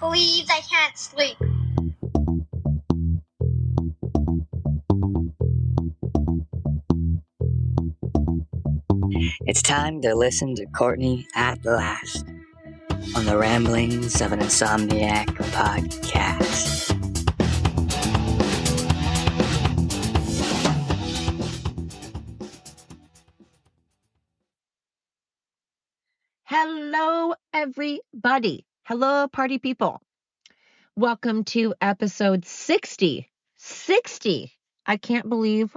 Please, I can't sleep. It's time to listen to Courtney at last on the Ramblings of an Insomniac podcast. Hello, everybody. Hello, party people. Welcome to episode 60. 60. I can't believe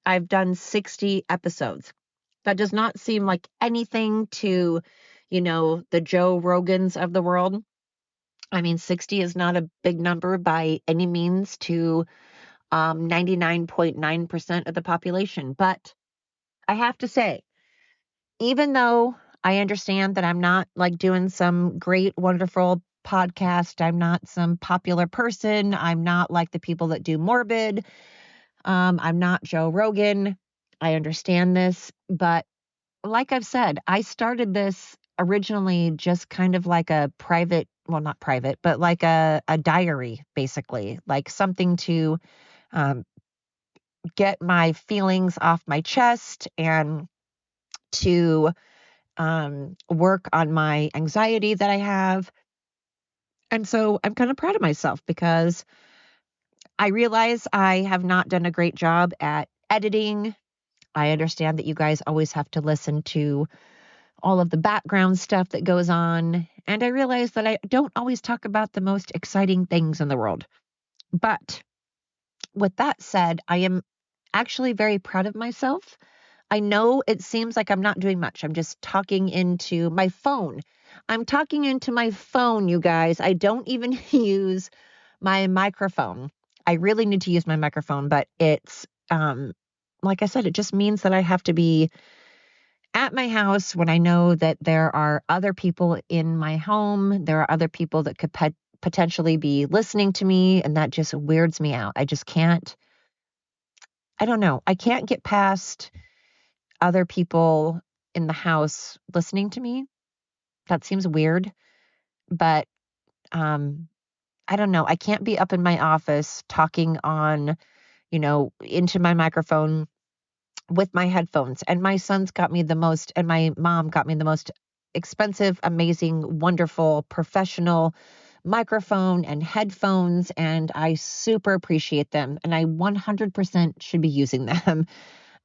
I've done 60 episodes. That does not seem like anything to, the Joe Rogans of the world. I mean, 60 is not a big number by any means to 99.9% of the population. But I have to say, even though I understand that I'm not like doing some great, wonderful podcast, I'm not some popular person, I'm not like the people that do Morbid, I'm not Joe Rogan. I understand this, but like I've said, I started this originally just kind of like a private, well, not private, but like a diary, basically, like something to um, get my feelings off my chest and to work on my anxiety that I have. And so I'm kind of proud of myself because I realize I have not done a great job at editing. I understand that you guys always have to listen to all of the background stuff that goes on. And I realize that I don't always talk about the most exciting things in the world. But with that said, I am actually very proud of myself. I know it seems like I'm not doing much. I'm just talking into my phone. I'm talking into my phone, you guys. I don't even use my microphone. I really need to use my microphone, but it's like I said, it just means that I have to be at my house when I know that there are other people in my home. There are other people that could potentially be listening to me, and that just weirds me out. I just can't. I don't know. I can't get past other people in the house listening to me. That seems weird, but I don't know. I can't be up in my office talking on, into my microphone with my headphones. And my son's got me the most, and my mom got me the most expensive, amazing, wonderful, professional microphone and headphones, and I super appreciate them, and I 100% should be using them.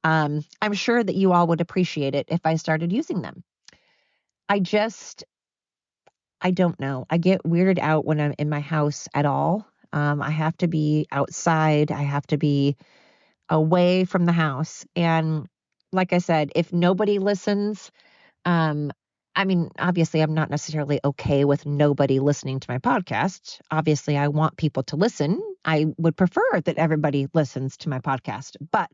I'm sure that you all would appreciate it if I started using them. I don't know. I get weirded out when I'm in my house at all. I have to be outside. I have to be away from the house. And like I said, if nobody listens, I mean, obviously, I'm not necessarily okay with nobody listening to my podcast. Obviously, I want people to listen. I would prefer that everybody listens to my podcast, but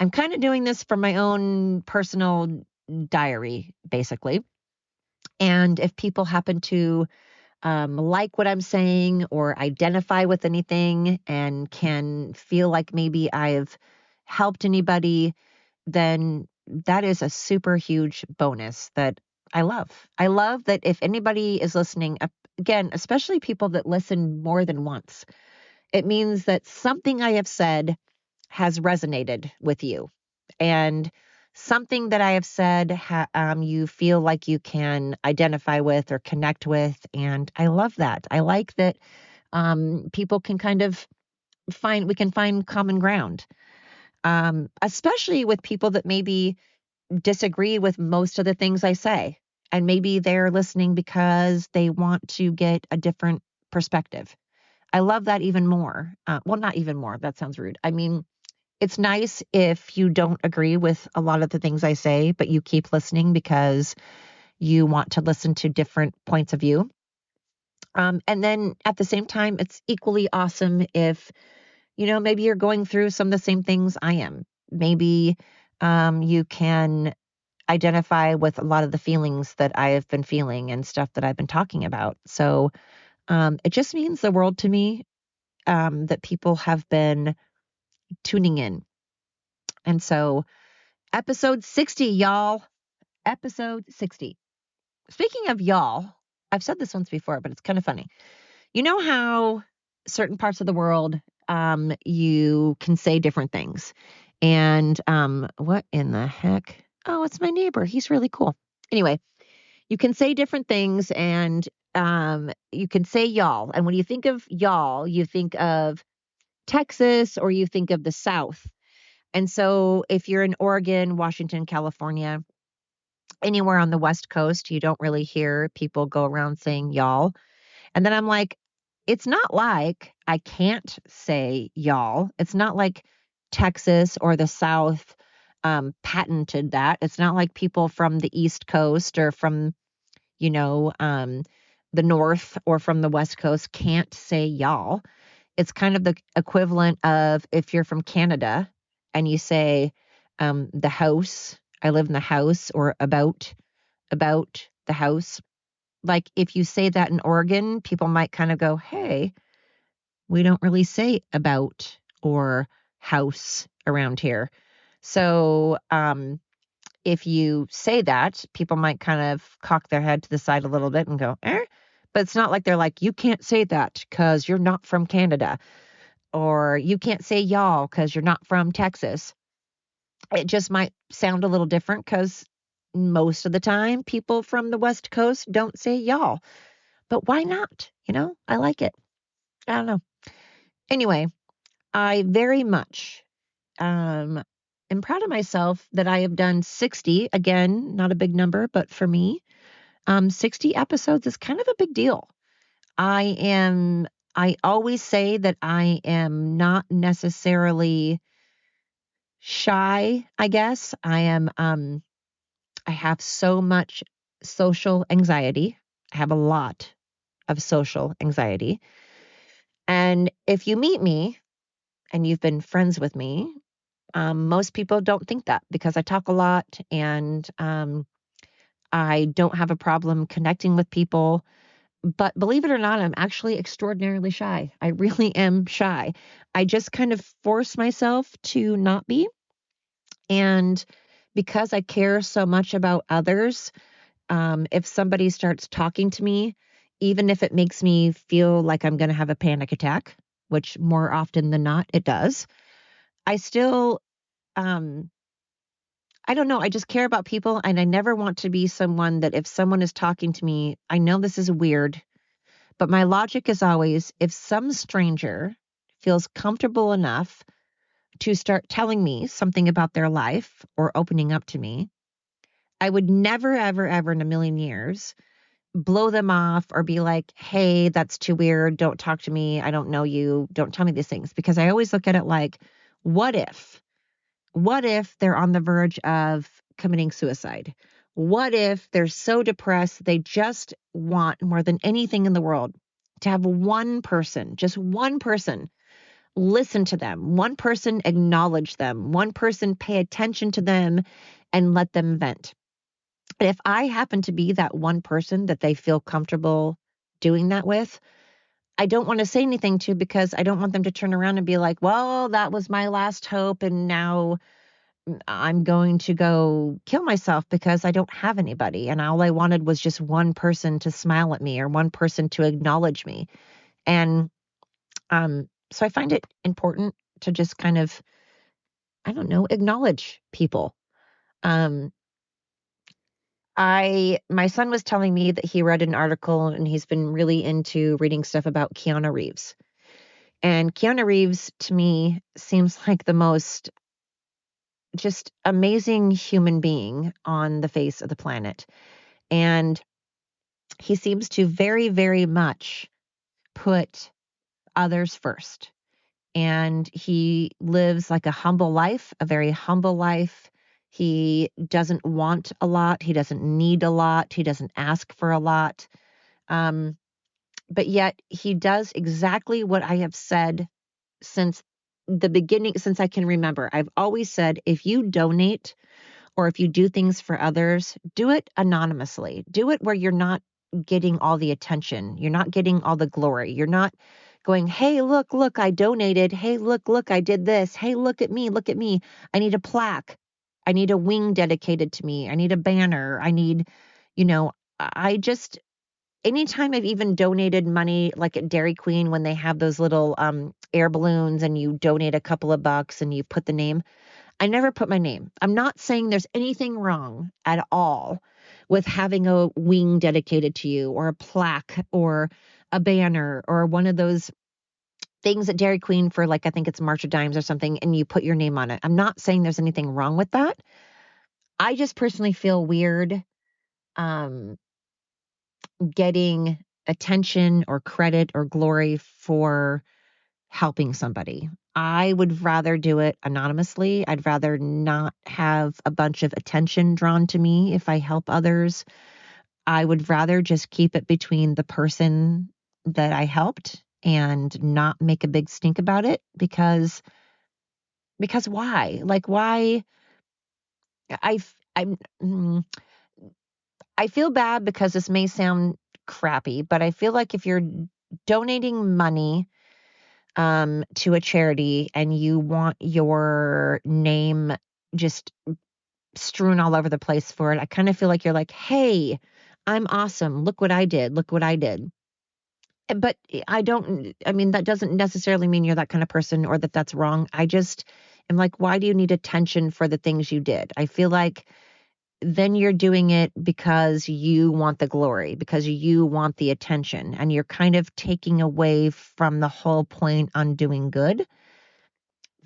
I'm kind of doing this for my own personal diary, basically. And if people happen to like what I'm saying or identify with anything and can feel like maybe I've helped anybody, then that is a super huge bonus that I love. I love that if anybody is listening, again, especially people that listen more than once, it means that something I have said has resonated with you. And something that I have said, you feel like you can identify with or connect with. And I love that. I like that people can kind of we can find common ground, especially with people that maybe disagree with most of the things I say. And maybe they're listening because they want to get a different perspective. I love that even more. Well, not even more. That sounds rude. I mean, it's nice if you don't agree with a lot of the things I say, but you keep listening because you want to listen to different points of view. And then at the same time, it's equally awesome if, maybe you're going through some of the same things I am. Maybe you can identify with a lot of the feelings that I have been feeling and stuff that I've been talking about. So it just means the world to me that people have been tuning in. And so episode 60, y'all. Episode 60. Speaking of y'all, I've said this once before, but it's kind of funny. You know how certain parts of the world, you can say different things. And what in the heck? Oh, it's my neighbor. He's really cool. Anyway, you can say different things, and you can say y'all. And when you think of y'all, you think of Texas or you think of the South. And so if you're in Oregon, Washington, California, anywhere on the West Coast, you don't really hear people go around saying y'all. And then I'm like, it's not like I can't say y'all. It's not like Texas or the South patented that. It's not like people from the East Coast or from, the North or from the West Coast can't say y'all. It's kind of the equivalent of if you're from Canada and you say the house, I live in the house, or about the house. Like if you say that in Oregon, people might kind of go, hey, we don't really say about or house around here. So if you say that, people might kind of cock their head to the side a little bit and go, eh? But it's not like they're like, you can't say that because you're not from Canada, or you can't say y'all because you're not from Texas. It just might sound a little different because most of the time people from the West Coast don't say y'all. But why not? I like it. I don't know. Anyway, I very much am proud of myself that I have done 60. Again, not a big number, but for me, 60 episodes is kind of a big deal. I always say that I am not necessarily shy, I guess. I have so much social anxiety. I have a lot of social anxiety. And if you meet me and you've been friends with me, most people don't think that because I talk a lot, and I don't have a problem connecting with people. But believe it or not, I'm actually extraordinarily shy. I really am shy. I just kind of force myself to not be. And because I care so much about others, if somebody starts talking to me, even if it makes me feel like I'm going to have a panic attack, which more often than not it does, I still, um, I don't know, I just care about people, and I never want to be someone that if someone is talking to me, I know this is weird, but my logic is always if some stranger feels comfortable enough to start telling me something about their life or opening up to me, I would never, ever, ever in a million years blow them off or be like, hey, that's too weird. Don't talk to me. I don't know you. Don't tell me these things. Because I always look at it like, what if? What if they're on the verge of committing suicide? What if they're so depressed they just want more than anything in the world to have one person, just one person, listen to them, one person acknowledge them, one person pay attention to them and let them vent? And if I happen to be that one person that they feel comfortable doing that with, I don't want to say anything to, because I don't want them to turn around and be like, well, that was my last hope, and now I'm going to go kill myself because I don't have anybody. And all I wanted was just one person to smile at me or one person to acknowledge me. And so I find it important to just kind of, I don't know, acknowledge people. Um, my son was telling me that he read an article and he's been really into reading stuff about Keanu Reeves. And Keanu Reeves to me seems like the most just amazing human being on the face of the planet. And he seems to very, very much put others first. And he lives like a humble life, a very humble life. He doesn't want a lot. He doesn't need a lot. He doesn't ask for a lot. Um, but yet he does exactly what I have said since the beginning, since I can remember. I've always said, if you donate or if you do things for others, do it anonymously. Do it where you're not getting all the attention. You're not getting all the glory. You're not going, hey, look, I donated. Hey, look, I did this. Hey, look at me. I need a plaque. I need a wing dedicated to me. I need a banner. I need, I just, anytime I've even donated money, like at Dairy Queen, when they have those little air balloons and you donate a couple of bucks and you put the name, I never put my name. I'm not saying there's anything wrong at all with having a wing dedicated to you or a plaque or a banner or one of those things at Dairy Queen for, like, I think it's March of Dimes or something, and you put your name on it. I'm not saying there's anything wrong with that. I just personally feel weird um, getting attention or credit or glory for helping somebody. I would rather do it anonymously. I'd rather not have a bunch of attention drawn to me if I help others. I would rather just keep it between the person that I helped and not make a big stink about it because why? Like, why? I f- I'm mm, I feel bad because this may sound crappy, but I feel like if you're donating money to a charity and you want your name just strewn all over the place for it, I kind of feel like you're like, hey, I'm awesome. Look what I did. Look what I did. But I mean, that doesn't necessarily mean you're that kind of person or that that's wrong. I just am like, why do you need attention for the things you did? I feel like then you're doing it because you want the glory, because you want the attention, and you're kind of taking away from the whole point on doing good.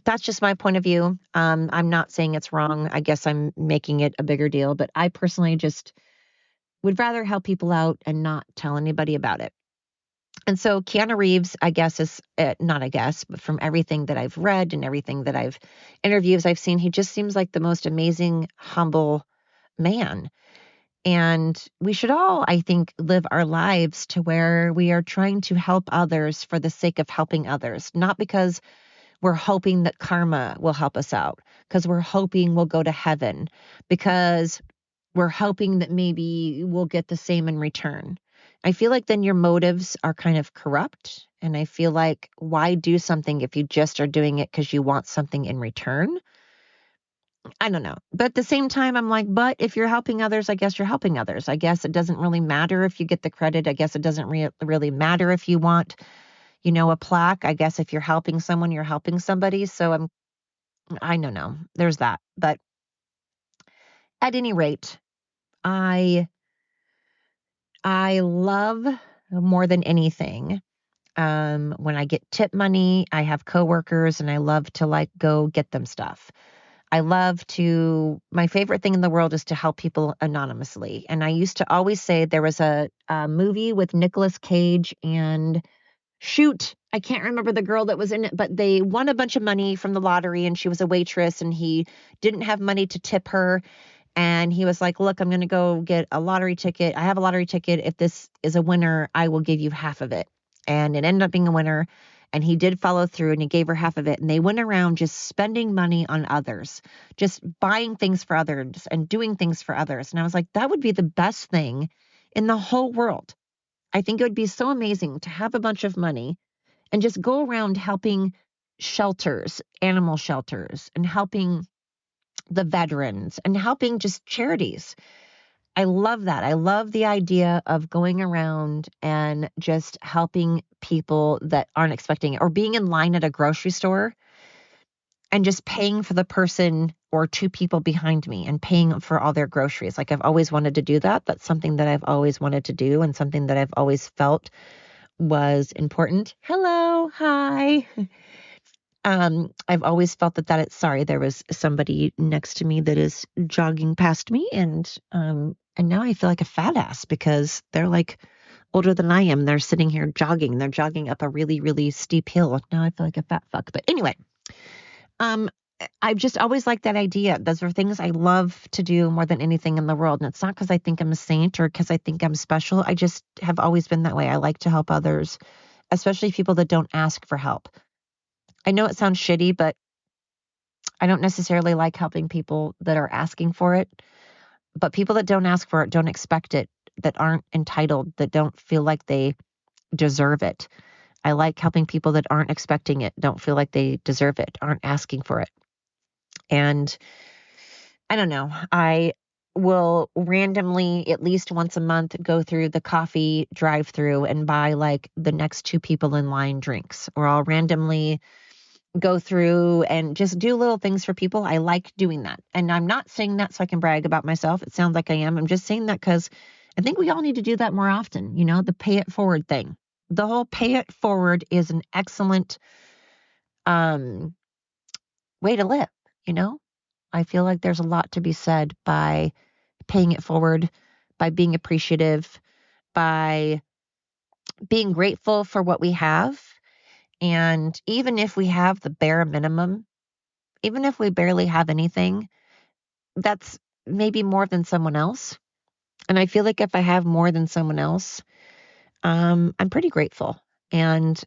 That's just my point of view. I'm not saying it's wrong. I guess I'm making it a bigger deal, but I personally just would rather help people out and not tell anybody about it. And so Keanu Reeves, I guess, is not I guess, but from everything that I've read and everything that interviews I've seen, he just seems like the most amazing, humble man. And we should all, I think, live our lives to where we are trying to help others for the sake of helping others, not because we're hoping that karma will help us out, because we're hoping we'll go to heaven, because we're hoping that maybe we'll get the same in return. I feel like then your motives are kind of corrupt. And I feel like, why do something if you just are doing it because you want something in return? I don't know. But at the same time, I'm like, but if you're helping others, I guess you're helping others. I guess it doesn't really matter if you get the credit. I guess it doesn't really matter if you want, a plaque. I guess if you're helping someone, you're helping somebody. So I don't know. There's that. But at any rate, I I love more than anything. When I get tip money, I have coworkers and I love to like go get them stuff. My favorite thing in the world is to help people anonymously. And I used to always say there was a movie with Nicolas Cage and shoot, I can't remember the girl that was in it, but they won a bunch of money from the lottery and she was a waitress and he didn't have money to tip her. And he was like, look, I'm going to go get a lottery ticket. I have a lottery ticket. If this is a winner, I will give you half of it. And it ended up being a winner. And he did follow through and he gave her half of it. And they went around just spending money on others, just buying things for others and doing things for others. And I was like, that would be the best thing in the whole world. I think it would be so amazing to have a bunch of money and just go around helping shelters, animal shelters, and helping the veterans and helping just charities. I love that. I love the idea of going around and just helping people that aren't expecting it, or being in line at a grocery store and just paying for the person or two people behind me and paying for all their groceries. Like, I've always wanted to do that. That's something that I've always wanted to do and something that I've always felt was important. Hello. Hi. I've always felt sorry, there was somebody next to me that is jogging past me, and now I feel like a fat ass because they're like older than I am. They're sitting here jogging. They're jogging up a really, really steep hill. Now I feel like a fat fuck. But anyway, um, I've just always liked that idea. Those are things I love to do more than anything in the world. And it's not because I think I'm a saint or because I think I'm special. I just have always been that way. I like to help others, especially people that don't ask for help. I know it sounds shitty, but I don't necessarily like helping people that are asking for it. But people that don't ask for it, don't expect it, that aren't entitled, that don't feel like they deserve it. I like helping people that aren't expecting it, don't feel like they deserve it, aren't asking for it. And I don't know. I will randomly, at least once a month, go through the coffee drive-through and buy like the next two people in line drinks, or I'll randomly go through and just do little things for people. I like doing that. And I'm not saying that so I can brag about myself. It sounds like I am. I'm just saying that because I think we all need to do that more often, the pay it forward thing. The whole pay it forward is an excellent way to live, I feel like there's a lot to be said by paying it forward, by being appreciative, by being grateful for what we have. And even if we have the bare minimum, even if we barely have anything, that's maybe more than someone else. And I feel like if I have more than someone else, I'm pretty grateful. And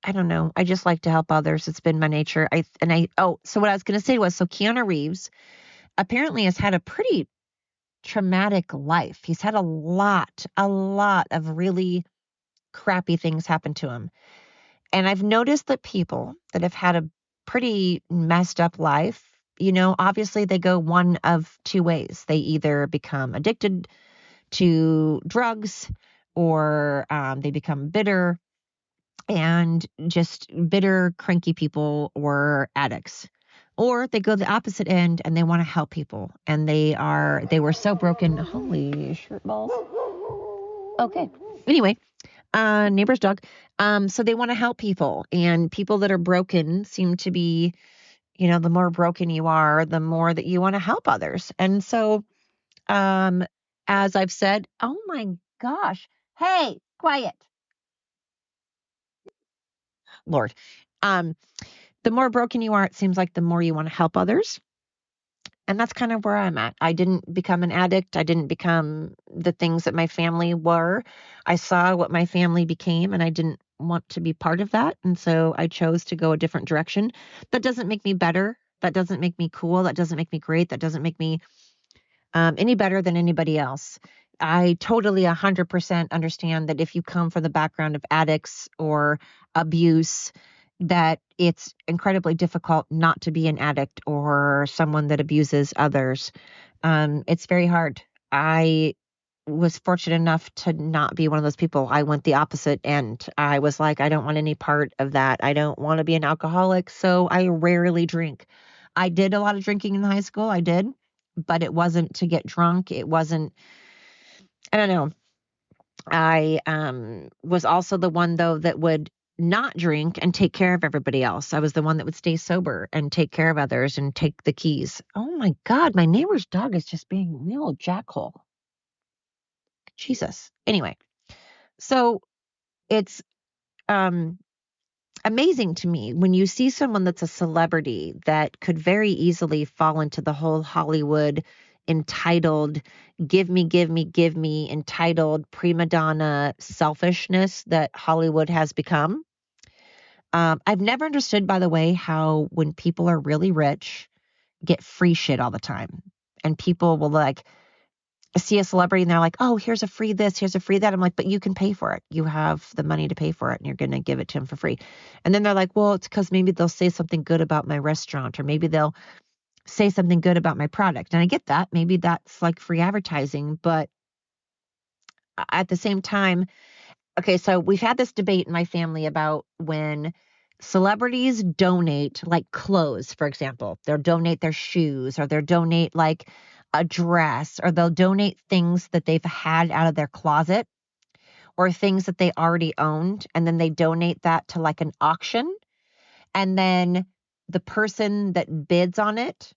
I don't know. I just like to help others. It's been my nature. So what I was going to say was, so Keanu Reeves apparently has had a pretty traumatic life. He's had a lot of really crappy things happen to him. And I've noticed that people that have had a pretty messed up life, obviously they go one of two ways. They either become addicted to drugs, or they become bitter, and just bitter, cranky people, or addicts. Or they go the opposite end and they want to help people. And they were so broken. Holy shirt balls. Okay. Anyway, neighbor's dog. So they want to help people, and people that are broken seem to be, the more broken you are, the more that you want to help others. And so, as I've said, oh my gosh, hey, quiet, Lord. The more broken you are, it seems like the more you want to help others. And that's kind of where I'm at. I didn't become an addict. I didn't become the things that my family were. I saw what my family became, and I didn't want to be part of that. And so I chose to go a different direction. That doesn't make me better. That doesn't make me cool. That doesn't make me great. That doesn't make me any better than anybody else. I totally 100% understand that if you come from the background of addicts or abuse, that it's incredibly difficult not to be an addict or someone that abuses others. It's very hard. I was fortunate enough to not be one of those people. I went the opposite end. I was like, I don't want any part of that. I don't want to be an alcoholic, so I rarely drink. I did a lot of drinking in high school. I did, but it wasn't to get drunk. It wasn't, I don't know. I was also the one, though, that would not drink and take care of everybody else. I was the one that would stay sober and take care of others and take the keys. Oh my God, my neighbor's dog is just being a real jackhole. Jesus. Anyway, so it's amazing to me when you see someone that's a celebrity that could very easily fall into the whole Hollywood entitled, give me, entitled prima donna selfishness that Hollywood has become. I've never understood, by the way, how when people are really rich, get free shit all the time. And people will like see a celebrity and they're like, oh, here's a free this, here's a free that. I'm like, but you can pay for it. You have the money to pay for it and you're going to give it to him for free. And then they're like, well, it's because maybe they'll say something good about my restaurant, or maybe they'll say something good about my product. And I get that. Maybe that's like free advertising. But at the same time, okay, so we've had this debate in my family about when celebrities donate like clothes, for example. They'll donate their shoes, or they'll donate like a dress, or they'll donate things that they've had out of their closet, or things that they already owned, and then they donate that to like an auction. And then the person that bids on it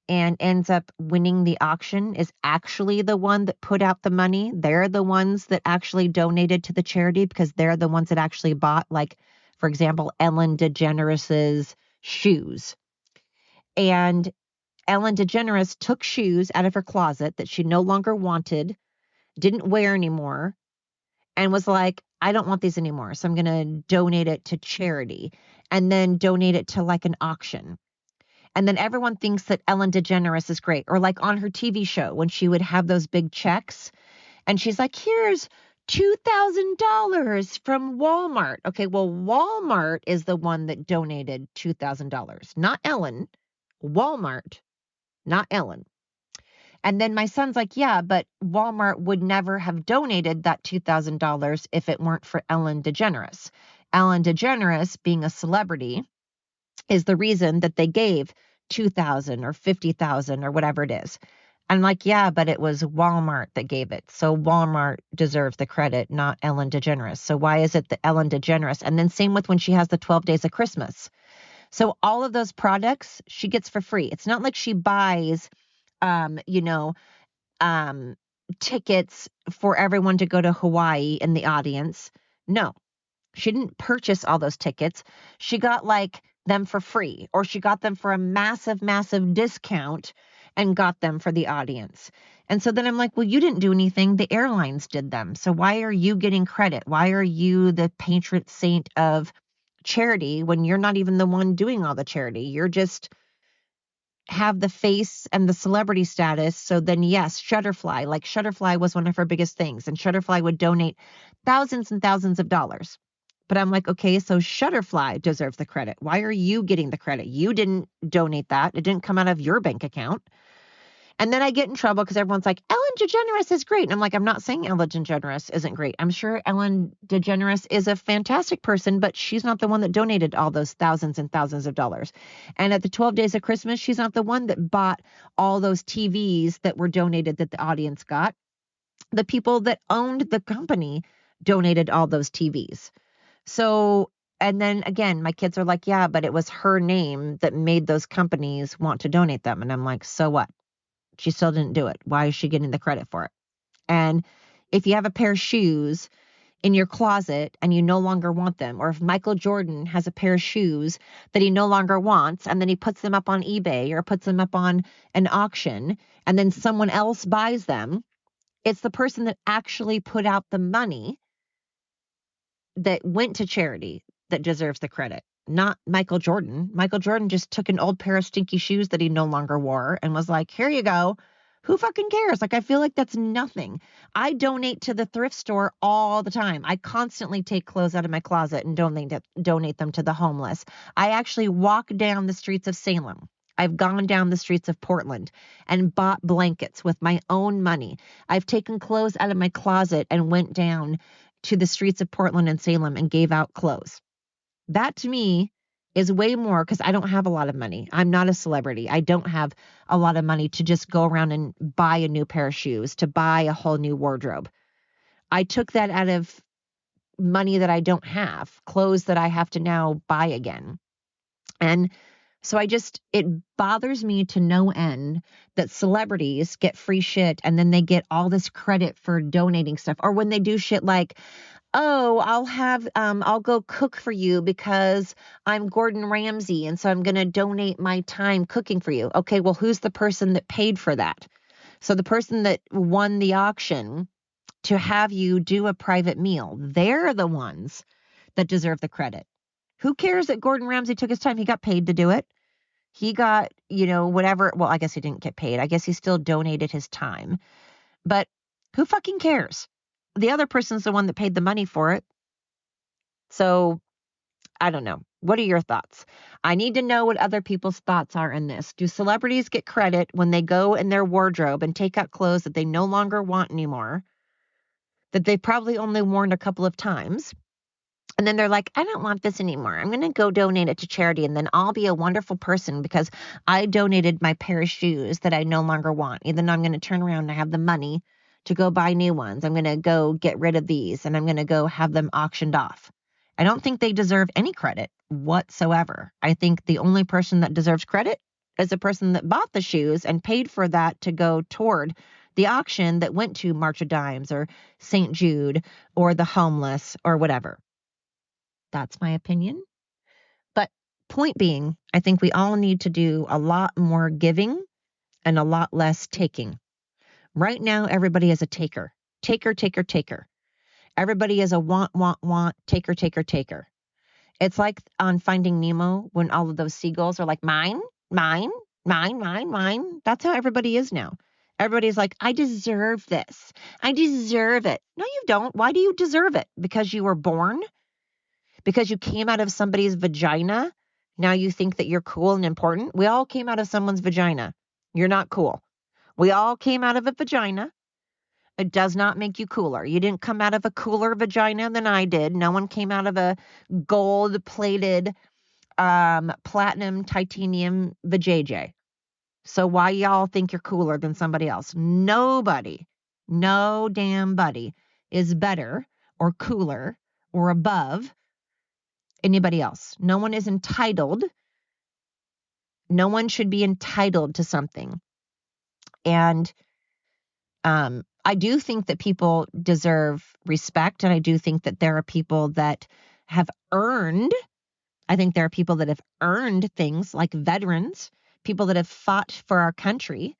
and ends up winning the auction is actually the one that put out the money. They're the ones that actually donated to the charity because they're the ones that actually bought, like, for example, Ellen DeGeneres's shoes. And Ellen DeGeneres took shoes out of her closet that she no longer wanted, didn't wear anymore, and was like, I don't want these anymore, so I'm going to donate it to charity, and then donate it to like an auction. And then everyone thinks that Ellen DeGeneres is great. Or like on her TV show when she would have those big checks and she's like, here's $2,000 from Walmart. Okay, well, Walmart is the one that donated $2,000, not Ellen. Walmart, not Ellen. And then my son's like, yeah, but Walmart would never have donated that $2,000 if it weren't for Ellen DeGeneres. Ellen DeGeneres, being a celebrity, is the reason that they gave 2,000 or 50,000 or whatever it is. I'm like, yeah, but it was Walmart that gave it. So Walmart deserves the credit, not Ellen DeGeneres. So why is it the Ellen DeGeneres? And then same with when she has the 12 days of Christmas. So all of those products she gets for free. It's not like she buys, you know, tickets for everyone to go to Hawaii in the audience. No, she didn't purchase all those tickets. She got like them for free, or she got them for a massive, massive discount and got them for the audience. And so then I'm like, well, you didn't do anything. The airlines did them. So why are you getting credit? Why are you the patron saint of charity when you're not even the one doing all the charity? You're just have the face and the celebrity status. So then, yes, Shutterfly, like Shutterfly was one of her biggest things, and Shutterfly would donate thousands and thousands of dollars. But I'm like, okay, so Shutterfly deserves the credit. Why are you getting the credit? You didn't donate that. It didn't come out of your bank account. And then I get in trouble because everyone's like, Ellen DeGeneres is great. And I'm like, I'm not saying Ellen DeGeneres isn't great. I'm sure Ellen DeGeneres is a fantastic person, but she's not the one that donated all those thousands and thousands of dollars. And at the 12 days of Christmas, she's not the one that bought all those TVs that were donated that the audience got. The people that owned the company donated all those TVs. So, and then again, my kids are like, yeah, but it was her name that made those companies want to donate them. And I'm like, so what? She still didn't do it. Why is she getting the credit for it? And if you have a pair of shoes in your closet and you no longer want them, or if Michael Jordan has a pair of shoes that he no longer wants, and then he puts them up on eBay or puts them up on an auction, and then someone else buys them, it's the person that actually put out the money that went to charity that deserves the credit, not Michael Jordan. Michael Jordan just took an old pair of stinky shoes that he no longer wore and was like, here you go. Who fucking cares? Like, I feel like that's nothing. I donate to the thrift store all the time. I constantly take clothes out of my closet and donate them to the homeless. I actually walk down the streets of Salem. I've gone down the streets of Portland and bought blankets with my own money. I've taken clothes out of my closet and went down to the streets of Portland and Salem and gave out clothes. That to me is way more, because I don't have a lot of money. I'm not a celebrity. I don't have a lot of money to just go around and buy a new pair of shoes, to buy a whole new wardrobe. I took that out of money that I don't have, clothes that I have to now buy again. And so it bothers me to no end that celebrities get free shit and then they get all this credit for donating stuff. Or when they do shit like, oh, I'll go cook for you because I'm Gordon Ramsay, and so I'm going to donate my time cooking for you. Okay, well, who's the person that paid for that? So the person that won the auction to have you do a private meal, they're the ones that deserve the credit. Who cares that Gordon Ramsay took his time? He got paid to do it. He got, whatever. Well, I guess he didn't get paid. I guess he still donated his time. But who fucking cares? The other person's the one that paid the money for it. So I don't know. What are your thoughts? I need to know what other people's thoughts are in this. Do celebrities get credit when they go in their wardrobe and take out clothes that they no longer want anymore, that they probably only worn a couple of times? And then they're like, I don't want this anymore. I'm going to go donate it to charity, and then I'll be a wonderful person because I donated my pair of shoes that I no longer want. And then I'm going to turn around and have the money to go buy new ones. I'm going to go get rid of these, and I'm going to go have them auctioned off. I don't think they deserve any credit whatsoever. I think the only person that deserves credit is the person that bought the shoes and paid for that to go toward the auction that went to March of Dimes or St. Jude or the homeless or whatever. That's my opinion. But point being, I think we all need to do a lot more giving and a lot less taking. Right now, everybody is a taker. Taker, taker, taker. Everybody is a want, taker, taker, taker. It's like on Finding Nemo when all of those seagulls are like, mine, mine, mine, mine, mine. That's how everybody is now. Everybody's like, I deserve this. I deserve it. No, you don't. Why do you deserve it? Because you were born? Because you came out of somebody's vagina? Now you think that you're cool and important? We all came out of someone's vagina. You're not cool. We all came out of a vagina. It does not make you cooler. You didn't come out of a cooler vagina than I did. No one came out of a gold-plated, platinum, titanium vajayjay. So why y'all think you're cooler than somebody else? Nobody, no damn buddy is better or cooler or above anybody else. No one is entitled. No one should be entitled to something. And I do think that people deserve respect. And I do think that there are people that have earned, I think there are people that have earned things like veterans, people that have fought for our country.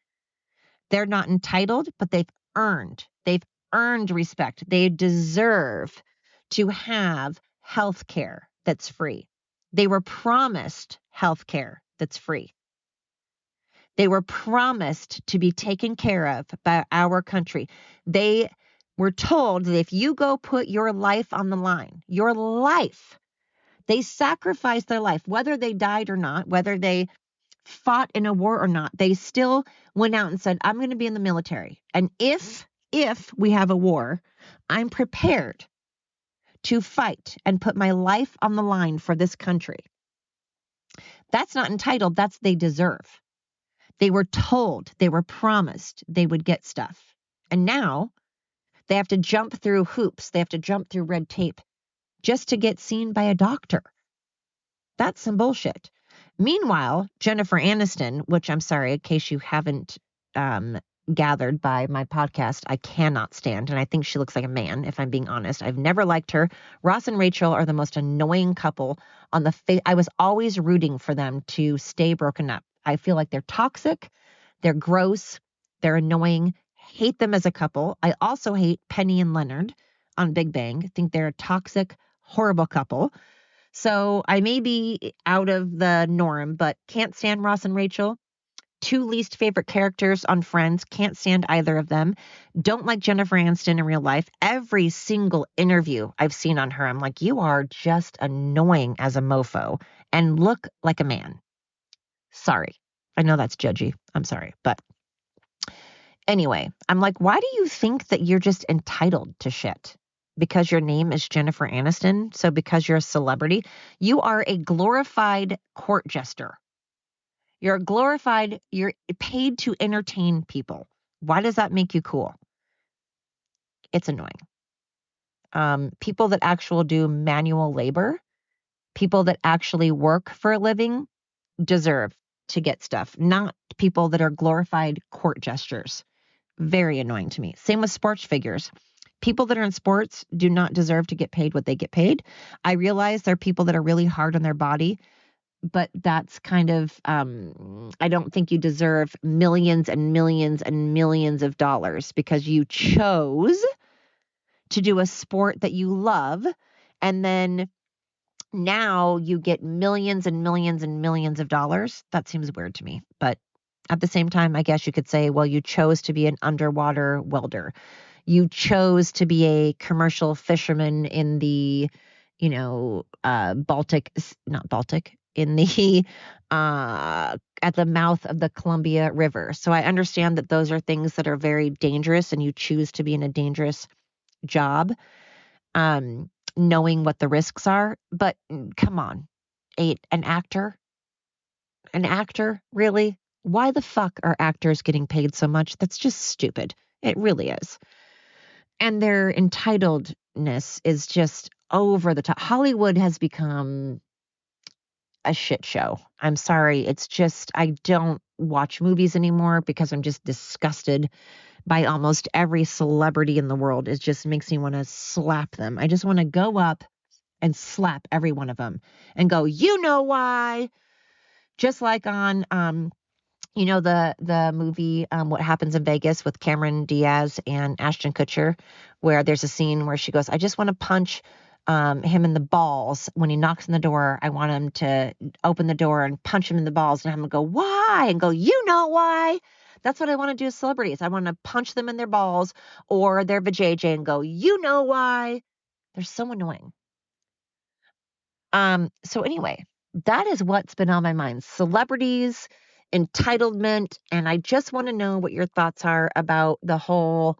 They're not entitled, but they've earned respect. They deserve to have health care that's free. They were promised health care that's free. They were promised to be taken care of by our country. They were told that if you go put your life on the line, your life, they sacrificed their life, whether they died or not, whether they fought in a war or not, they still went out and said, I'm going to be in the military. And if we have a war, I'm prepared to fight and put my life on the line for this country. That's not entitled. That's they deserve. They were told, they were promised they would get stuff. And now they have to jump through hoops. They have to jump through red tape just to get seen by a doctor. That's some bullshit. Meanwhile, Jennifer Aniston, which I'm sorry, in case you haven't gathered by my podcast, I cannot stand. And I think she looks like a man, if I'm being honest. I've never liked her. Ross and Rachel are the most annoying couple on the face. I was always rooting for them to stay broken up. I feel like they're toxic. They're gross. They're annoying. Hate them as a couple. I also hate Penny and Leonard on Big Bang. I think they're a toxic, horrible couple. So I may be out of the norm, but can't stand Ross and Rachel. Two least favorite characters on Friends. Can't stand either of them. Don't like Jennifer Aniston in real life. Every single interview I've seen on her, I'm like, you are just annoying as a mofo and look like a man. Sorry. I know that's judgy. I'm sorry. But anyway, I'm like, why do you think that you're just entitled to shit? Because your name is Jennifer Aniston? So because you're a celebrity, you are a glorified court jester. You're paid to entertain people. Why does that make you cool? It's annoying. People that actually do manual labor, people that actually work for a living deserve to get stuff, not people that are glorified court gestures. Very annoying to me. Same with sports figures. People that are in sports do not deserve to get paid what they get paid. I realize there are people that are really hard on their body, but that's kind of, I don't think you deserve millions and millions and millions of dollars because you chose to do a sport that you love. And then now you get millions and millions and millions of dollars. That seems weird to me. But at the same time, I guess you could say, well, you chose to be an underwater welder. You chose to be a commercial fisherman in the, Baltic, not Baltic, in the, at the mouth of the Columbia River. So I understand that those are things that are very dangerous and you choose to be in a dangerous job, knowing what the risks are. But come on, an actor, really? Why the fuck are actors getting paid so much? That's just stupid. It really is. And their entitledness is just over the top. Hollywood has become a shit show. I'm sorry. It's just, I don't watch movies anymore because I'm just disgusted by almost every celebrity in the world. It just makes me want to slap them. I just want to go up and slap every one of them and go, you know why? Just like on, the movie What Happens in Vegas with Cameron Diaz and Ashton Kutcher, where there's a scene where she goes, I just want to punch him in the balls when he knocks on the door. I want him to open the door and punch him in the balls, and I'm going to go, why? And go, you know why? That's what I want to do with celebrities. I want to punch them in their balls or their vajayjay and go, you know why? They're so annoying. So anyway, that is what's been on my mind. Celebrities entitlement. And I just want to know what your thoughts are about the whole,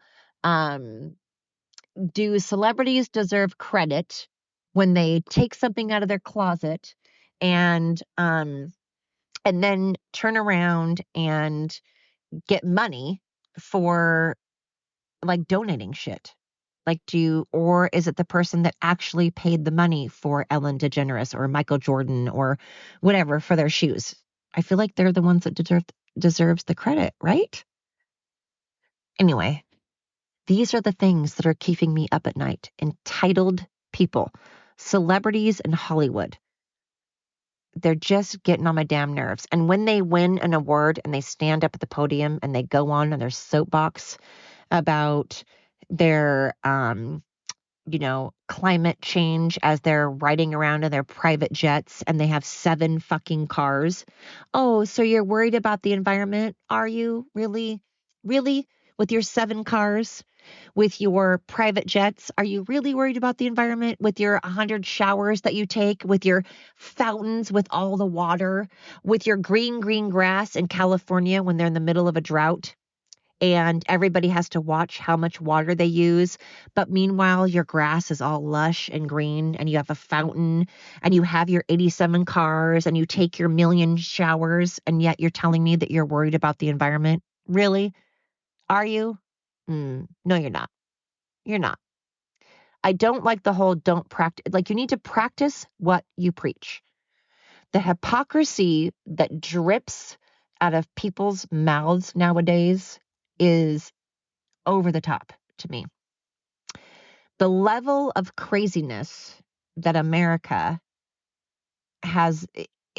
do celebrities deserve credit when they take something out of their closet and then turn around and get money for like donating shit? Like, or is it the person that actually paid the money for Ellen DeGeneres or Michael Jordan or whatever for their shoes? I feel like they're the ones that deserves the credit, right? Anyway, these are the things that are keeping me up at night. Entitled people, celebrities in Hollywood. They're just getting on my damn nerves. And when they win an award and they stand up at the podium and they go on their soapbox about their, climate change as they're riding around in their private jets and they have 7 fucking cars. Oh, so you're worried about the environment? Are you really? Really? With your 7 cars? With your private jets? Are you really worried about the environment? With your 100 showers that you take? With your fountains with all the water? With your green grass in California when they're in the middle of a drought? And everybody has to watch how much water they use. But meanwhile, your grass is all lush and green, and you have a fountain, and you have your 87 cars, and you take your 1,000,000 showers, and yet you're telling me that you're worried about the environment? Really? Are you? No, you're not. You're not. I don't like the whole don't practice. Like, you need to practice what you preach. The hypocrisy that drips out of people's mouths nowadays is over the top to me. The level of craziness that America has,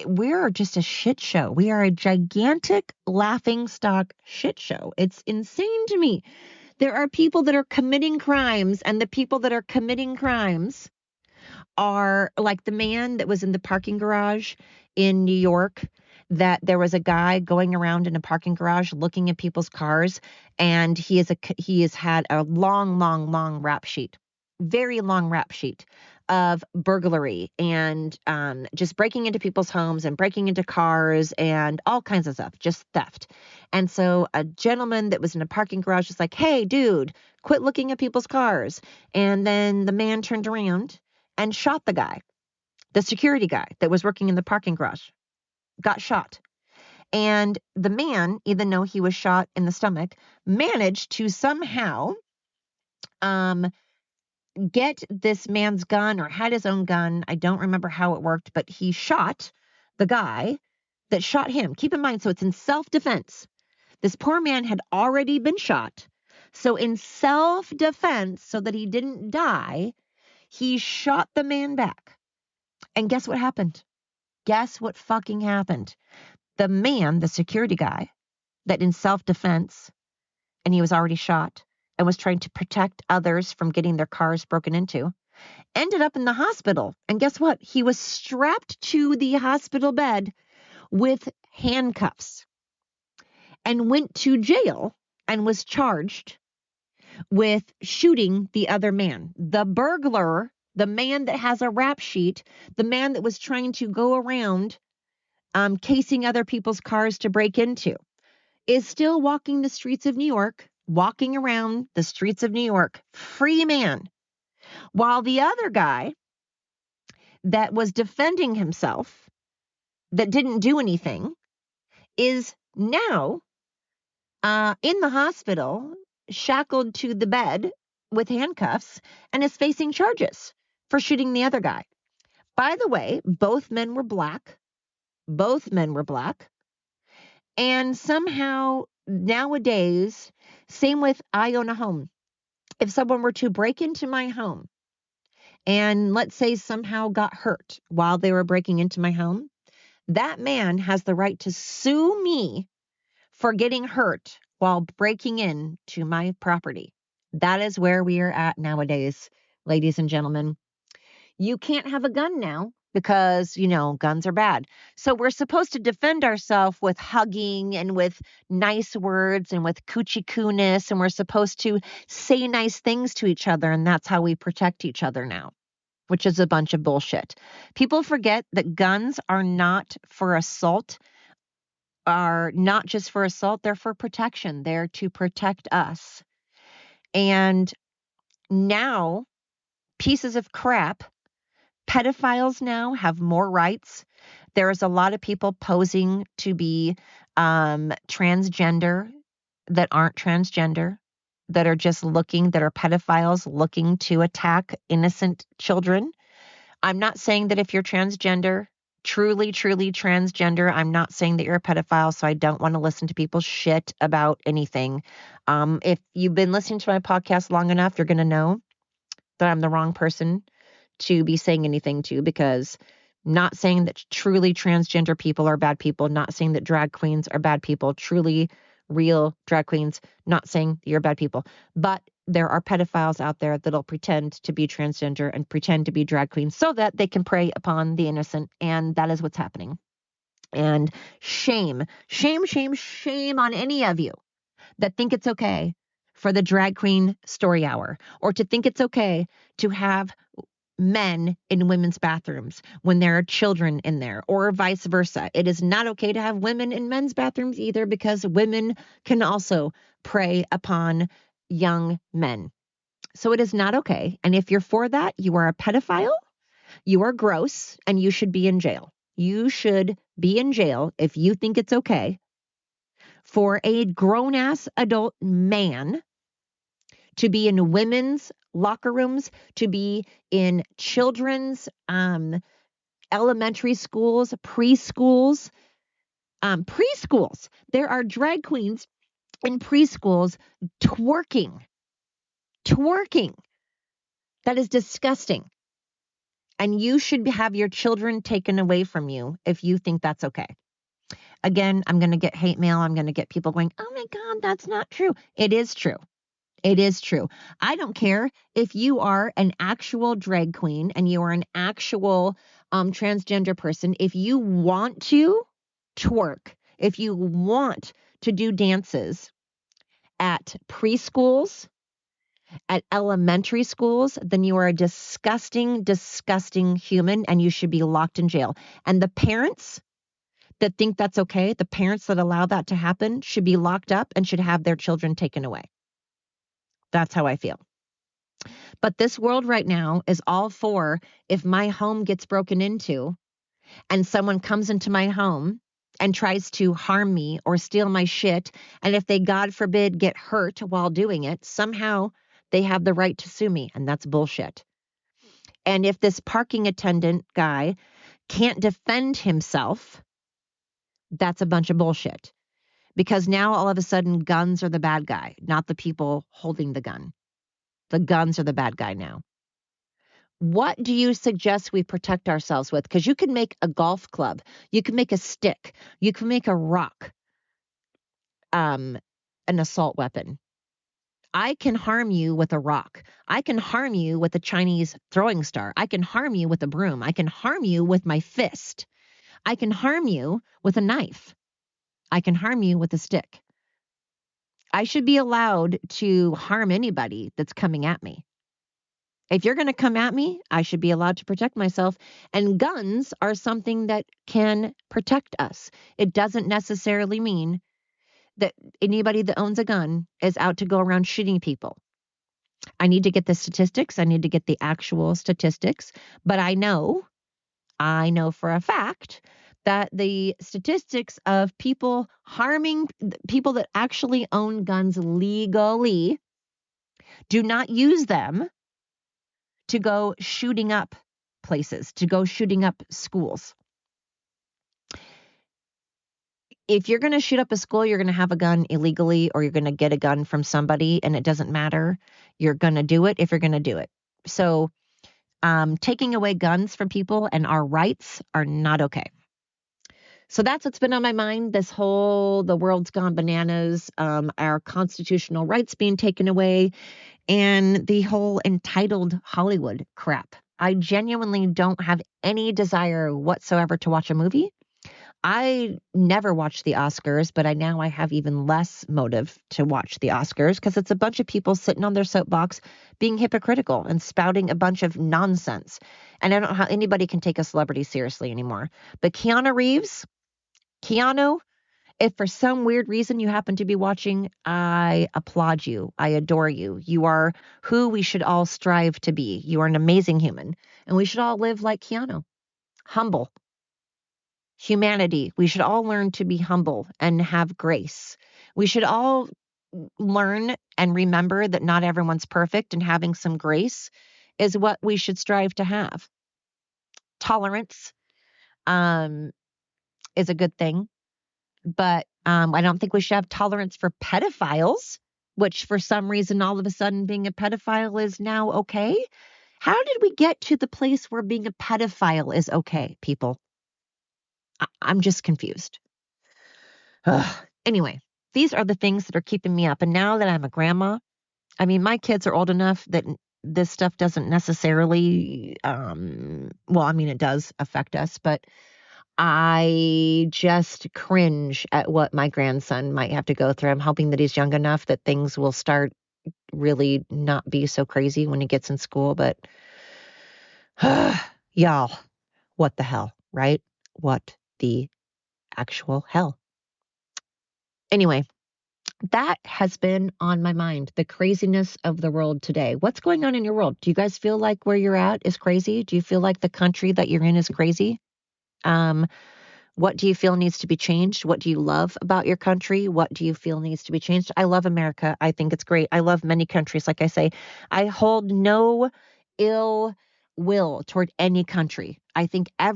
we are just a shit show. We are a gigantic laughingstock shit show. It's insane to me. There are people that are committing crimes, and the people that are committing crimes are like the man that was in the parking garage in New York, that there was a guy going around in a parking garage looking at people's cars, and he has had a long rap sheet, very long rap sheet of burglary and just breaking into people's homes and breaking into cars and all kinds of stuff, just theft. And so a gentleman that was in a parking garage was like, "Hey, dude, quit looking at people's cars." And then the man turned around and shot the guy. The security guy that was working in the parking garage got shot. And the man, even though he was shot in the stomach, managed to somehow get this man's gun, or had his own gun. I don't remember how it worked, but he shot the guy that shot him. Keep in mind, so it's in self-defense. This poor man had already been shot. So in self-defense, so that he didn't die, he shot the man back. And guess what happened? Guess what fucking happened? The man, the security guy, that in self-defense, and he was already shot and was trying to protect others from getting their cars broken into, ended up in the hospital. And guess what? He was strapped to the hospital bed with handcuffs and went to jail and was charged with shooting the other man. The burglar, the man that has a rap sheet, the man that was trying to go around casing other people's cars to break into, is still walking the streets of New York, walking around the streets of New York, free man. While the other guy that was defending himself, that didn't do anything, is now in the hospital, shackled to the bed with handcuffs, and is facing charges for shooting the other guy. By the way, both men were black. Both men were black. And somehow nowadays, same with I own a home. If someone were to break into my home and let's say somehow got hurt while they were breaking into my home, that man has the right to sue me for getting hurt while breaking into my property. That is where we are at nowadays, ladies and gentlemen. You can't have a gun now because, guns are bad. So we're supposed to defend ourselves with hugging and with nice words and with coochie-coo-ness, and we're supposed to say nice things to each other, and that's how we protect each other now, which is a bunch of bullshit. People forget that guns are not for assault are not just for assault, they're for protection. They're to protect us. And now, pieces of crap, pedophiles now have more rights. There is a lot of people posing to be transgender that aren't transgender, that are just that are pedophiles looking to attack innocent children. I'm not saying that if you're transgender, truly transgender, I'm not saying that you're a pedophile, so I don't want to listen to people's shit about anything. If you've been listening to my podcast long enough, you're going to know that I'm the wrong person to be saying anything to, because not saying that truly transgender people are bad people, not saying that drag queens are bad people, truly real drag queens, not saying you're bad people, but there are pedophiles out there that'll pretend to be transgender and pretend to be drag queens so that they can prey upon the innocent, and that is what's happening. And shame on any of you that think it's okay for the drag queen story hour, or to think it's okay to have men in women's bathrooms when there are children in there, or vice versa. It is not okay to have women in men's bathrooms either, because women can also prey upon young men. So it is not okay. And if you're for that, you are a pedophile, you are gross, and you should be in jail. You should be in jail if you think it's okay for a grown-ass adult man to be in women's locker rooms, to be in children's elementary schools, preschools. Preschools. There are drag queens in preschools twerking. That is disgusting. And you should have your children taken away from you if you think that's okay. Again, I'm going to get hate mail. I'm going to get people going, oh my God, that's not true. It is true. It is true. I don't care if you are an actual drag queen and you are an actual transgender person. If you want to twerk, if you want to do dances at preschools, at elementary schools, then you are a disgusting human, and you should be locked in jail. And the parents that think that's okay, the parents that allow that to happen, should be locked up and should have their children taken away. That's how I feel. But this world right now is all for, if my home gets broken into and someone comes into my home and tries to harm me or steal my shit, and if they, God forbid, get hurt while doing it, somehow they have the right to sue me, and that's bullshit. And if this parking attendant guy can't defend himself, that's a bunch of bullshit. Because now all of a sudden guns are the bad guy, not the people holding the gun. The guns are the bad guy now. What do you suggest we protect ourselves with? Because you can make a golf club, you can make a stick, you can make a rock, an assault weapon. I can harm you with a rock. I can harm you with a Chinese throwing star. I can harm you with a broom. I can harm you with my fist. I can harm you with a knife. I can harm you with a stick. I should be allowed to harm anybody that's coming at me. If you're going to come at me, I should be allowed to protect myself. And guns are something that can protect us. It doesn't necessarily mean that anybody that owns a gun is out to go around shooting people. I need to get the statistics. I need to get the actual statistics. But I know for a fact that the statistics of people harming people that actually own guns legally do not use them to go shooting up places, to go shooting up schools. If you're going to shoot up a school, you're going to have a gun illegally, or you're going to get a gun from somebody, and it doesn't matter. You're going to do it if you're going to do it. So taking away guns from people and our rights are not okay. So that's what's been on my mind, the world's gone bananas, our constitutional rights being taken away, and the whole entitled Hollywood crap. I genuinely don't have any desire whatsoever to watch a movie. I never watch the Oscars, but I have even less motive to watch the Oscars, because it's a bunch of people sitting on their soapbox being hypocritical and spouting a bunch of nonsense. And I don't know how anybody can take a celebrity seriously anymore. But Keanu If for some weird reason you happen to be watching, I applaud you. I adore you. You are who we should all strive to be. You are an amazing human. And we should all live like Keanu, humble. Humanity. We should all learn to be humble and have grace. We should all learn and remember that not everyone's perfect, and having some grace is what we should strive to have. Tolerance is a good thing, but I don't think we should have tolerance for pedophiles, which for some reason all of a sudden being a pedophile is now okay. How did we get to the place where being a pedophile is okay, people? I'm just confused. Ugh. Anyway, these are the things that are keeping me up. And now that I'm a grandma, I mean, my kids are old enough that this stuff doesn't necessarily, well, I mean, it does affect us, but I just cringe at what my grandson might have to go through. I'm hoping that he's young enough that things will start really not be so crazy when he gets in school. But y'all, what the hell, right? What the actual hell? Anyway, that has been on my mind, the craziness of the world today. What's going on in your world? Do you guys feel like where you're at is crazy? Do you feel like the country that you're in is crazy? What do you feel needs to be changed? What do you love about your country? What do you feel needs to be changed? I love America. I think it's great. I love many countries. Like I say, I hold no ill will toward any country. I think I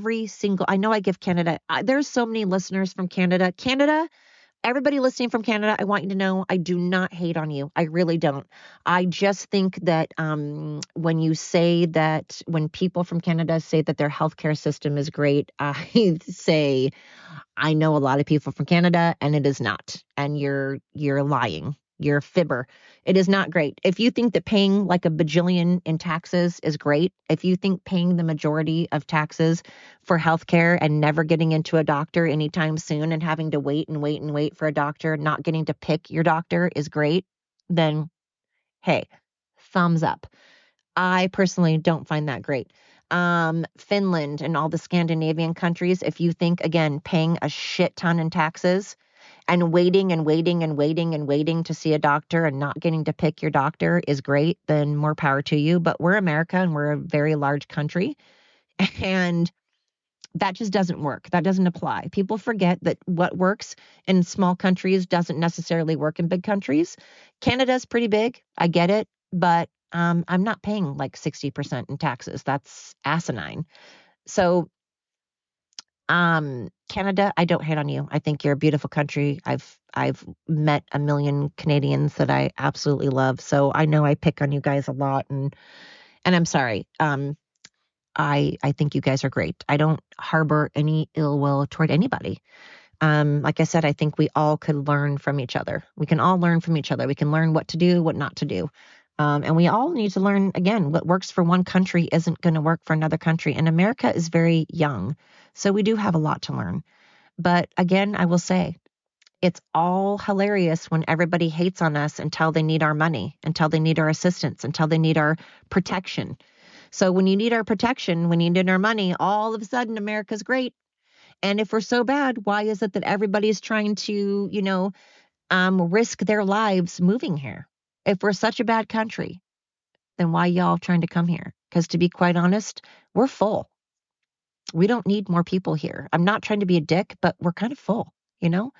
know I give Canada, there's so many listeners from Canada. Canada, everybody listening from Canada, I want you to know I do not hate on you. I really don't. I just think that when people from Canada say that their healthcare system is great, I say I know a lot of people from Canada and it is not. And you're lying. You're a fibber. It is not great. If you think that paying like a bajillion in taxes is great, if you think paying the majority of taxes for healthcare and never getting into a doctor anytime soon and having to wait and wait and wait for a doctor, not getting to pick your doctor is great, then hey, thumbs up. I personally don't find that great. Finland and all the Scandinavian countries, if you think, again, paying a shit ton in taxes and waiting and waiting and waiting and waiting to see a doctor and not getting to pick your doctor is great, then more power to you. But we're America and we're a very large country. And that just doesn't work. That doesn't apply. People forget that what works in small countries doesn't necessarily work in big countries. Canada's pretty big. I get it. But I'm not paying like 60% in taxes. That's asinine. So Canada, I don't hate on you. I think you're a beautiful country. I've met a million Canadians that I absolutely love. So I know I pick on you guys a lot, and I'm sorry. I think you guys are great. I don't harbor any ill will toward anybody. Like I said, I think we all could learn from each other. We can all learn from each other. We can learn what to do, what not to do. And we all need to learn, again, what works for one country isn't going to work for another country. And America is very young. So we do have a lot to learn. But again, I will say, it's all hilarious when everybody hates on us until they need our money, until they need our assistance, until they need our protection. So when you need our protection, when you need our money, all of a sudden America's great. And if we're so bad, why is it that everybody's trying to, risk their lives moving here? If we're such a bad country, then why y'all trying to come here? Because to be quite honest, we're full. We don't need more people here. I'm not trying to be a dick, but we're kind of full, you know?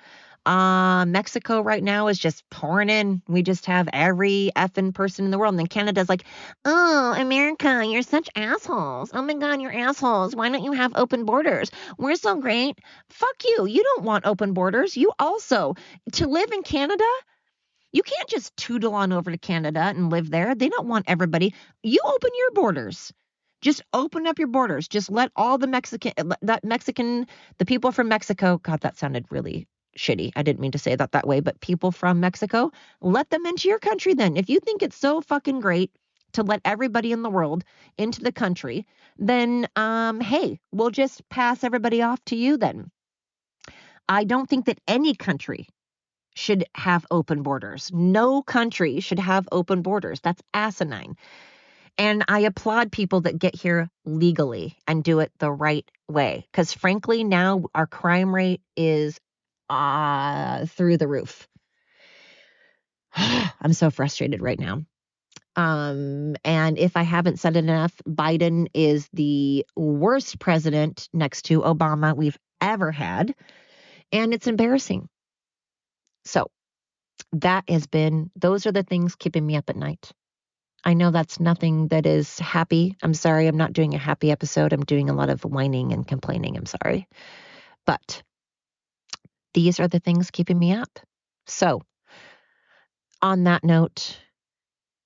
Mexico right now is just pouring in. We just have every effing person in the world. And then Canada's like, oh, America, you're such assholes. Oh my God, you're assholes. Why don't you have open borders? We're so great. Fuck you. You don't want open borders. You also, to live in Canada, you can't just tootle on over to Canada and live there. They don't want everybody. You open your borders. Just open up your borders. Just let all the the people from Mexico, God, that sounded really shitty. I didn't mean to say that way, but people from Mexico, let them into your country then. If you think it's so fucking great to let everybody in the world into the country, then, hey, we'll just pass everybody off to you then. I don't think that any country should have open borders. No country should have open borders. That's asinine. And I applaud people that get here legally and do it the right way. Because frankly, now our crime rate is through the roof. I'm so frustrated right now. And if I haven't said it enough, Biden is the worst president next to Obama we've ever had. And it's embarrassing. So those are the things keeping me up at night. I know that's nothing that is happy. I'm sorry. I'm not doing a happy episode. I'm doing a lot of whining and complaining. I'm sorry. But these are the things keeping me up. So on that note,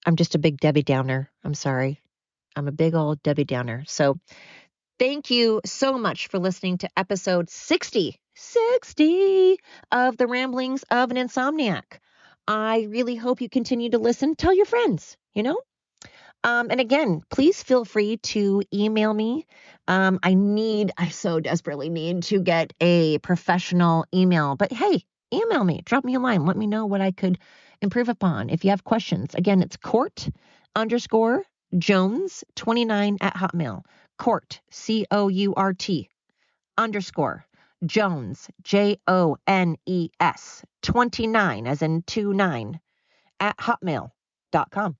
I'm just a big Debbie Downer. I'm sorry. I'm a big old Debbie Downer. So thank you so much for listening to episode 60 of the Ramblings of an Insomniac. I really hope you continue to listen. Tell your friends, And again, please feel free to email me. I so desperately need to get a professional email, but hey, email me, drop me a line. Let me know what I could improve upon. If you have questions, again, it's Court_Jones29 @Hotmail. Court, COURT_Jones, JONES 29 as in 29 @hotmail.com.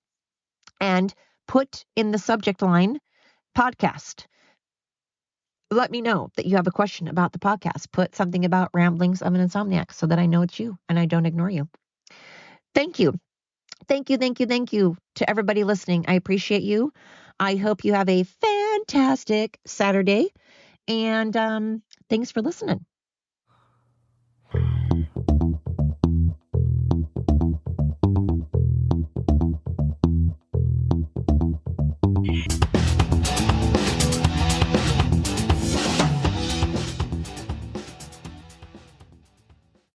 And put in the subject line podcast. Let me know that you have a question about the podcast. Put something about Ramblings of an Insomniac so that I know it's you and I don't ignore you. Thank you. Thank you to everybody listening. I appreciate you. I hope you have a fantastic Saturday. And thanks for listening.